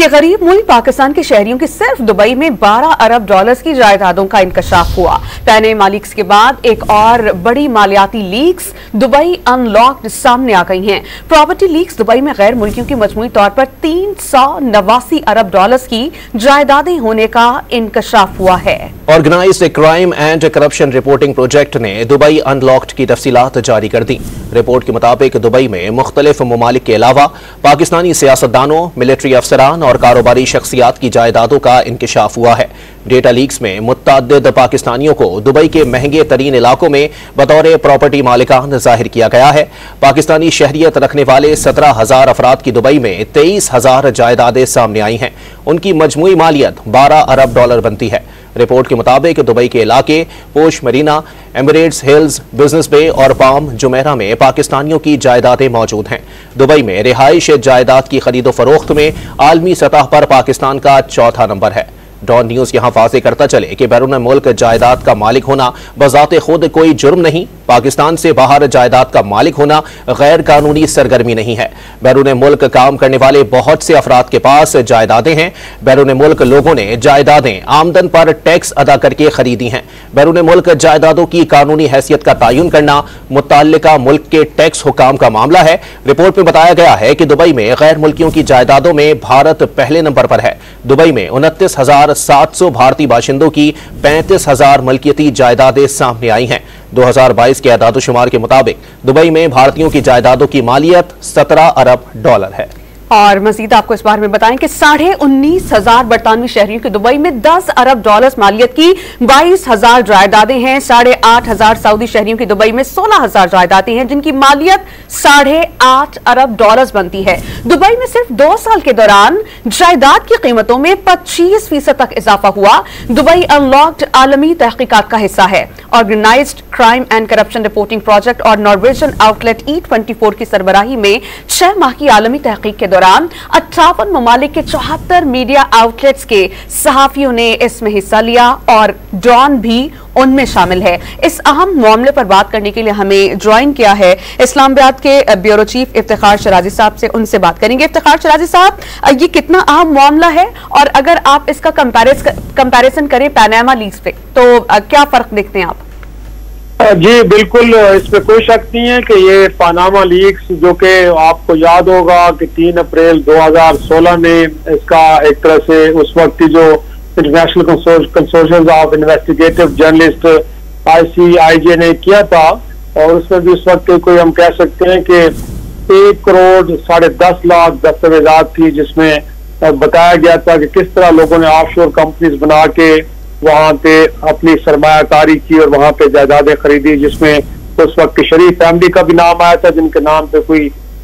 कि गरीब मुल्क पाकिस्तान के शहरियों की सिर्फ दुबई में 12 अरब डॉलर्स की जायदादों का इंकशाफ हुआ। पैने मालिक्स के बाद एक और बड़ी मालियाती लीक्स दुबई अनलॉक्ड सामने आ गई हैं। प्रॉपर्टी लीक्स दुबई में गैर मुल्कियों की मजमूई तौर पर 389 अरब डॉलर्स की जायदादें होने का इंकशाफ हुआ है। Organized Crime and Corruption Reporting Project ने दुबई अनलॉक्ड की तफसीलात जारी कर दी। रिपोर्ट के मुताबिक दुबई में मुख्तलिफ ममालिक के अलावा पाकिस्तानी सियासतदानों, मिलिट्री अफसरान और कारोबारी शख्सियात की जायदादों का इंकशाफ हुआ है। डेटा लीक्स में मुतअद्दिद पाकिस्तानियों को दुबई के महंगे तरीन इलाकों में बतौर प्रॉपर्टी मालिकान जाहिर किया गया है। पाकिस्तानी शहरियत रखने वाले 17,000 अफराद की दुबई में 23,000 जायदादें सामने आई हैं। उनकी मजमूई मालियत 12 अरब डॉलर बनती है। रिपोर्ट के मुताबिक दुबई के इलाके पोश मरीना, एमिरेट्स हिल्स, बिजनेस बे और पाम जुमेरा में पाकिस्तानियों की जायदादें मौजूद हैं। दुबई में रिहाइश जायदाद की खरीदो फरोख्त में आलमी सतह पर पाकिस्तान का चौथा नंबर है। डॉन न्यूज यहां वाज़ेह करता चले कि बैरून मुल्क जायदाद का मालिक होना बजाते खुद कोई जुर्म नहीं। पाकिस्तान से बाहर जायदाद का मालिक होना गैर कानूनी सरगर्मी नहीं है। बैरून मुल्क काम करने वाले बहुत से अफराद के पास जायदादें हैं। बैरून मुल्क लोगों ने जायदादें आमदन पर टैक्स अदा करके खरीदी हैं। बैरून मुल्क जायदादों की कानूनी हैसियत का तयन करना मुतल्लिका मुल्क के टैक्स हुकाम का मामला है। रिपोर्ट में बताया गया है कि दुबई में गैर मुल्कियों की जायदादों में भारत पहले नंबर पर है। दुबई में 29,700 भारतीय बाशिंदों की 35,000 मलकियती जायदादें सामने आई हैं। 2022 के आदादोशुमार के मुताबिक दुबई में भारतीयों की जायदादों की मालियत 17 अरब डॉलर है। और मजीद आपको इस बारे में बताएं कि 19,500 बरतानवी शहरियों की दुबई में 10 अरब डॉलर मालियत की 22,000 जायदादें हैं। 8,500 सऊदी शहरियों की दुबई में 16,000 जायदादें हैं जिनकी मालियत 8.5 अरब डॉलर बनती है। दुबई में सिर्फ 2 साल के दौरान जायदाद की कीमतों में 25% तक इजाफा हुआ। दुबई अनलॉक्ड आलमी तहकीकात का हिस्सा है। Organized Crime and Corruption Reporting Project और नॉर्वेजियन आउटलेट E24 की सरबराही में 6 माह की आलमी तहकीक के दौरान 58 ममालिक के 74 मीडिया आउटलेट्स के सहाफियों ने इसमें हिस्सा लिया और डॉन भी उनमें शामिल है। इस अहम मामले पर बात करने के लिए हमें ज्वाइन किया है इस्लामाबाद के ब्यूरो चीफ इफ्तिखार शराजी साहब से। उनसे बात करेंगे। इफ्तिखार शराजी साहब, ये कितना अहम मामला है और अगर आप इसका कंपैरिजन करें पैनामा लीक्स पे तो क्या फर्क देखते हैं आप? जी बिल्कुल, इसमें कोई शक नहीं है कि ये पानामा लीक्स, जो कि आपको याद होगा कि 3 अप्रैल 2016 में इसका एक तरह से उस वक्त की जो international consortium of investigative journalist ICIJ ने किया था, और उसमें भी उस वक्त कोई हम कह सकते हैं कि 1 करोड़ 10.5 लाख दस्तावेजात थी, जिसमें बताया गया था कि किस तरह लोगों ने ऑफशोर कंपनीज बना के वहां पे अपनी सरमायाकारी की और वहां पे जायदादें खरीदी, जिसमें उस वक्त शरीफ फैमिली का भी नाम आया था, जिनके नाम पे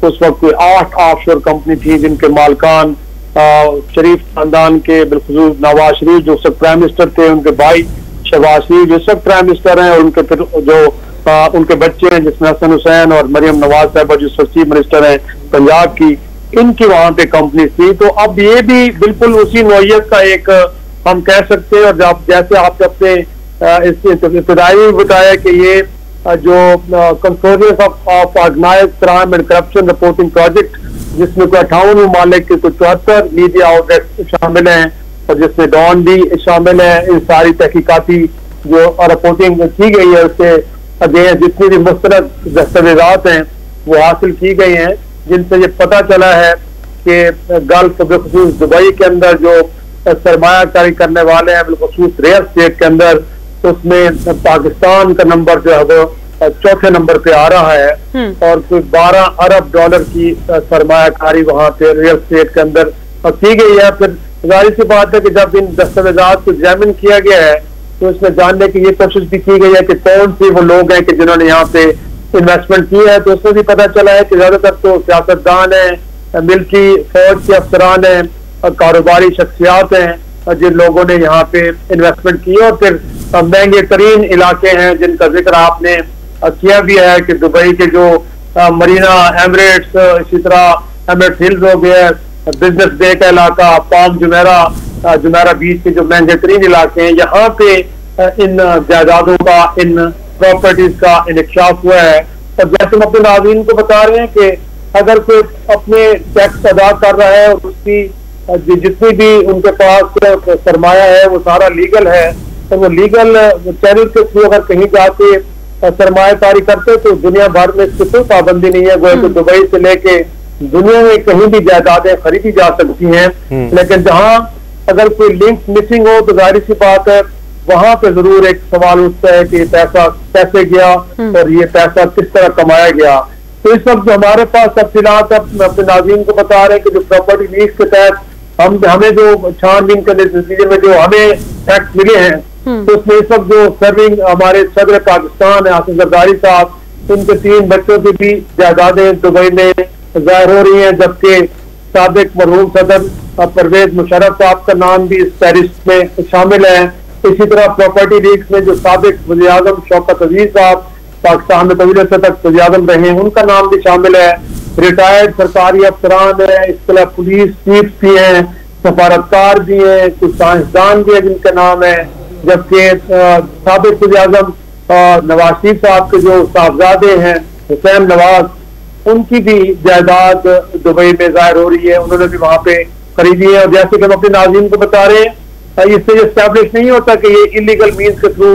उस वक्त 8 ऑफशोर कंपनी थी, जिनके मालकान शरीफ खानदान के बिलखुसूस नवाज शरीफ जो उस वक्त प्राइम मिनिस्टर थे, उनके भाई शहबाज शरीफ जिस वक्त प्राइम मिनिस्टर हैं, और उनके फिर जो उनके बच्चे हैं जिसमें हसन हुसैन और मरियम नवाज साहबा जो चीफ मिनिस्टर हैं पंजाब की, इनकी वहां पे कंपनी थी। तो अब ये भी बिल्कुल उसी नौइयत का एक हम कह सकते हैं। और जब जैसे आपने अपने इब्तिदाई में बताया कि ये जो consortium of Organized Crime and Corruption Reporting Project, जिसमें कोई 58 ममालिक के 74 मीडिया आउटलेट शामिल हैं और जिसमें डॉन भी शामिल है, इन सारी तहकीकाती जो रिपोर्टिंग की गई है उससे जितनी भी मुस्तरद दस्तावेजात हैं वो हासिल की गई हैं, जिनसे ये पता चला है कि गल्फ बिलखुसूस दुबई के अंदर जो सरमायाकारी करने वाले हैं बिलखुसूस रियल स्टेट के अंदर, उसमें पाकिस्तान का नंबर जो है वो चौथे नंबर पे आ रहा है, और कोई 12 अरब डॉलर की सरमायाकारी वहां पे रियल स्टेट के अंदर की गई है। फिर जाहिर सी बात है कि जब इन दस्तावेजात को एग्जामिन किया गया है तो इसमें जानने की ये कोशिश भी की गई है कि कौन सी वो लोग हैं कि जिन्होंने यहाँ पे इन्वेस्टमेंट की है। तो उसमें भी पता चला है कि ज्यादातर तो सियासतदान है, मिलिट्री फौज के अफसरान हैं, कारोबारी शख्सियात हैं जिन लोगों ने यहाँ पे इन्वेस्टमेंट की, और फिर महंगे तरीन इलाके हैं जिनका जिक्र आपने किया भी है कि दुबई के जो मरीना, एमिरेट्स, इसी तरह एमिरेट्स हिल्स हो गया, बिजनेस बे का इलाका, पाम जुमेरा बीच के जो महंगे तरीन इलाके हैं, यहाँ पे इन जायदादों का, इन प्रॉपर्टीज का इंकशाफ हुआ है। और जैसे हम अपने नाज़रीन को बता रहे हैं कि अगर कोई अपने टैक्स अदा कर रहा है और उसकी जितनी भी उनके पास सरमाया है वो सारा लीगल है, तो वो लीगल चैनल के थ्रू अगर कहीं जाके सरमायाकारी करते तो दुनिया भर में इसकी कोई पाबंदी नहीं है। वो तो दुबई से लेके दुनिया में कहीं भी जायदादें खरीदी जा सकती हैं, लेकिन जहां अगर कोई लिंक मिसिंग हो तो जाहिर सी बात है वहां पे जरूर एक सवाल उठता है कि पैसा कैसे गया और ये पैसा किस तरह कमाया गया। तो इस वक्त हमारे पास तफसीलात अपने नाज़रीन को बता रहे हैं कि जो प्रॉपर्टी लीज के तहत हमें जो छानबीन के नतीजे में जो हमें फैक्ट मिले हैं, तो उसमें इस वक्त जो सर्विंग हमारे सदर पाकिस्तान है आसिफ जरदारी साहब, उनके 3 बच्चों की भी जायदादें दुबई में जाहिर हो रही हैं, जबकि साबिक मरहूम सदर परवेज मुशर्रफ साहब का नाम भी इस फहरिस्त में शामिल है। इसी तरह प्रॉपर्टी लीक्स में जो साबिक वज़ीर आज़म शौकत अजीज साहब पाकिस्तान में तवील अर्से तक वज़ीर आज़म रहे हैं, उनका नाम भी शामिल है। रिटायर्ड सरकारी अफसरान है, इसके अलावा पुलिस चीफ भी हैं, सफारतकार भी हैं, कुछ साइंसदान भी है जिनका नाम है, जबकि साबिक वज़ीर आज़म नवाज शरीफ साहब के जो साहबजादे हैं हुसैन नवाज, उनकी भी जायदाद दुबई में जाहिर हो रही है, उन्होंने भी वहां पे खरीदी है। और जैसे कि हम अपने नाज़रीन को बता रहे हैं, इससे स्टैब्लिश नहीं होता कि ये इलीगल मीन्स के थ्रू